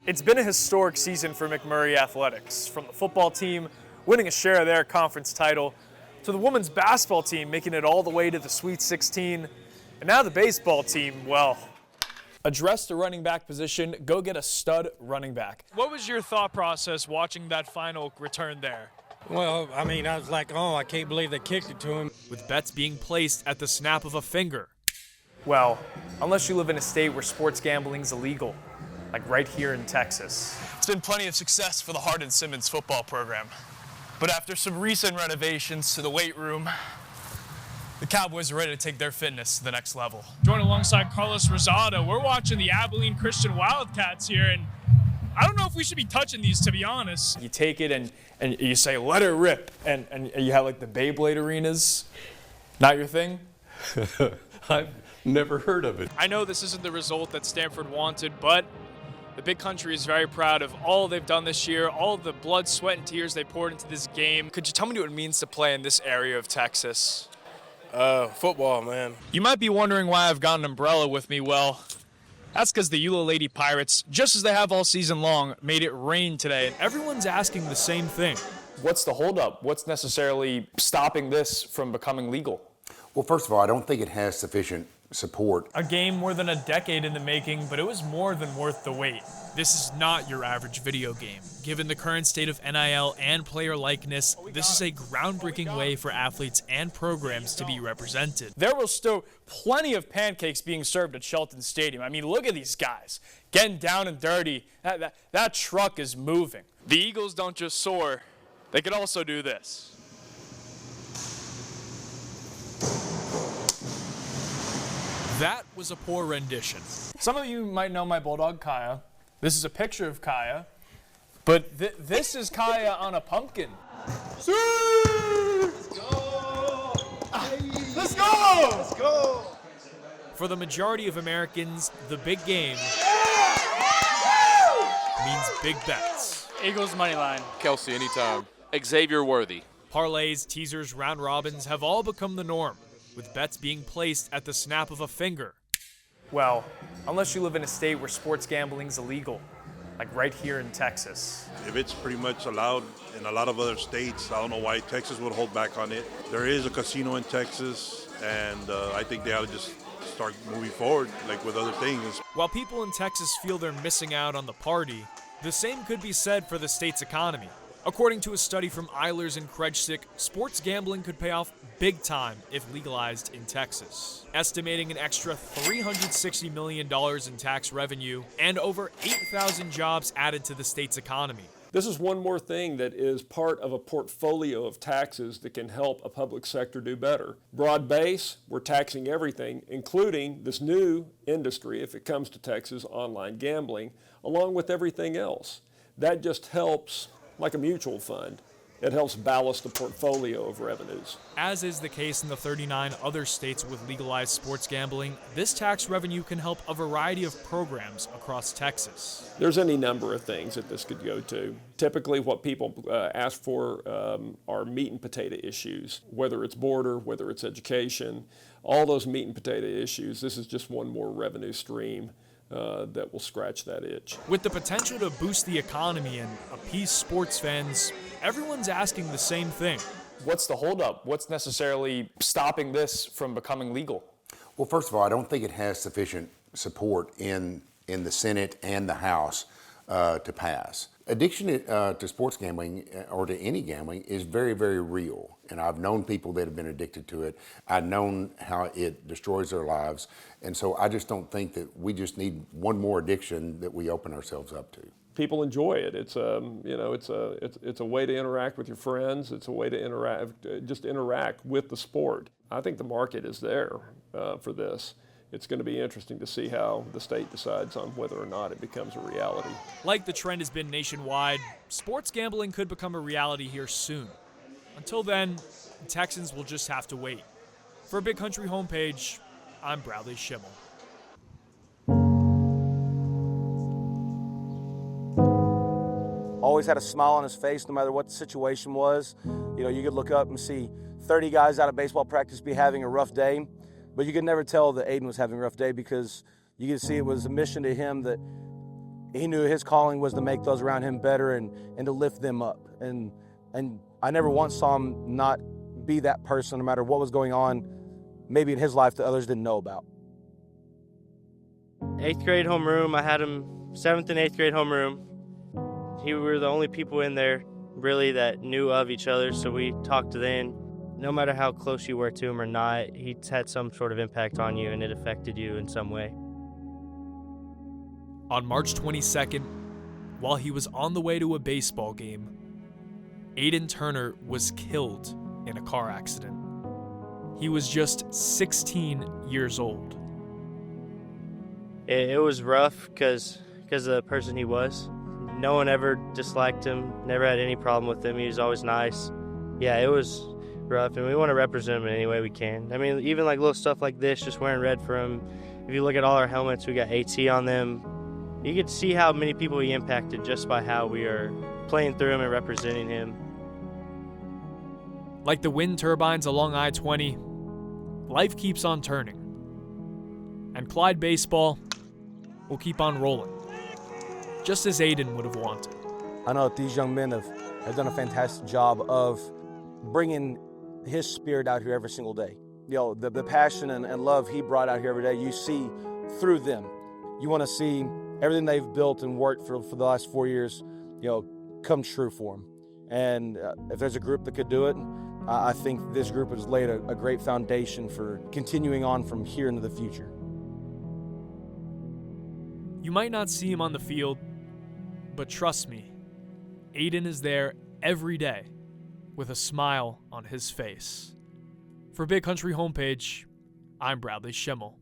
It's been a historic season for McMurray Athletics, from the football team winning a share of their conference title, to the women's basketball team making it all the way to the Sweet 16, and now the baseball team, well, address the running back position, go get a stud running back. What was your thought process watching that final return there? Well, I mean, I was like, oh, I can't believe they kicked it to him. With bets being placed at the snap of a finger. Well, unless you live in a state where sports gambling's illegal, like right here in Texas. It's been plenty of success for the Hardin-Simmons football program. But after some recent renovations to the weight room, the Cowboys are ready to take their fitness to the next level. Joined alongside Carlos Rosado, we're watching the Abilene Christian Wildcats here, and I don't know if we should be touching these, to be honest. You take it and you say, let it rip, and you have like the Beyblade arenas. Not your thing? I've never heard of it. I know this isn't the result that Stanford wanted, but the big country is very proud of all they've done this year, all the blood, sweat, and tears they poured into this game. Could you tell me what it means to play in this area of Texas? Football, man. You might be wondering why I've got an umbrella with me. Well, that's because the Eula Lady Pirates, just as they have all season long, made it rain today, and everyone's asking the same thing. What's the holdup? What's necessarily stopping this from becoming legal? Well, first of all, I don't think it has sufficient support. A game more than a decade in the making, but it was more than worth the wait. This is not your average video game. Given the current state of NIL and player likeness, this is a groundbreaking way for athletes and programs to be represented. There was still plenty of pancakes being served at Shelton Stadium. I mean, look at these guys getting down and dirty. That truck is moving. The Eagles don't just soar, they could also do this. That was a poor rendition. Some of you might know my bulldog, Kaya. This is a picture of Kaya, but this is Kaya on a pumpkin. Let's go! Let's go! Let's go! For the majority of Americans, the big game means big bets. Eagles money line. Kelsey anytime. Xavier Worthy. Parlays, teasers, round robins have all become the norm, with bets being placed at the snap of a finger. Well, unless you live in a state where sports gambling's illegal, like right here in Texas. If it's pretty much allowed in a lot of other states, I don't know why Texas would hold back on it. There is a casino in Texas, and I think they ought to just start moving forward, like with other things. While people in Texas feel they're missing out on the party, the same could be said for the state's economy. According to a study from Eilers and Krejcik, sports gambling could pay off big time if legalized in Texas, estimating an extra $360 million in tax revenue and over 8,000 jobs added to the state's economy. This is one more thing that is part of a portfolio of taxes that can help a public sector do better. Broad base, we're taxing everything, including this new industry, if it comes to Texas, online gambling, along with everything else. That just helps, like a mutual fund. It helps ballast the portfolio of revenues. As is the case in the 39 other states with legalized sports gambling, this tax revenue can help a variety of programs across Texas. There's any number of things that this could go to. Typically what people ask for are meat and potato issues, whether it's border, whether it's education, all those meat and potato issues. This is just one more revenue stream that will scratch that itch. With the potential to boost the economy and appease sports fans, everyone's asking the same thing. What's the holdup? What's necessarily stopping this from becoming legal? Well, first of all, I don't think it has sufficient support in the Senate and the House to pass. Addiction to sports gambling or to any gambling is very, very real. And I've known people that have been addicted to it. I've known how it destroys their lives. And so I just don't think that we just need one more addiction that we open ourselves up to. People enjoy it. It's a way to interact with your friends. It's a way to interact with the sport. I think the market is there for this. It's going to be interesting to see how the state decides on whether or not it becomes a reality. Like the trend has been nationwide, sports gambling could become a reality here soon. Until then, Texans will just have to wait. For Big Country Homepage, I'm Bradley Shimel. Always had a smile on his face no matter what the situation was. You know, you could look up and see 30 guys out of baseball practice be having a rough day, but you could never tell that Aiden was having a rough day because you could see it was a mission to him that he knew his calling was to make those around him better and to lift them up. And I never once saw him not be that person, no matter what was going on, maybe in his life that others didn't know about. 8th grade homeroom, I had him 7th and 8th grade homeroom. We were the only people in there really that knew of each other, so we talked then. No matter how close you were to him or not, he had some sort of impact on you, and it affected you in some way. On March 22nd, while he was on the way to a baseball game, Aiden Turner was killed in a car accident. He was just 16 years old. It was rough because of the person he was. No one ever disliked him, never had any problem with him. He was always nice. Yeah, it was rough, and we want to represent him in any way we can. I mean, even like little stuff like this, just wearing red for him. If you look at all our helmets, we got AT on them. You could see how many people he impacted just by how we are playing through him and representing him. Like the wind turbines along I-20, life keeps on turning. And Clyde baseball will keep on rolling, just as Aiden would have wanted. I know that these young men have done a fantastic job of bringing his spirit out here every single day. You know, the passion and love he brought out here every day, you see through them. You want to see everything they've built and worked for the last 4 years, you know, come true for them. And if there's a group that could do it, I think this group has laid a great foundation for continuing on from here into the future. You might not see him on the field, but trust me, Aiden is there every day with a smile on his face. For Big Country Homepage, I'm Bradley Shimel.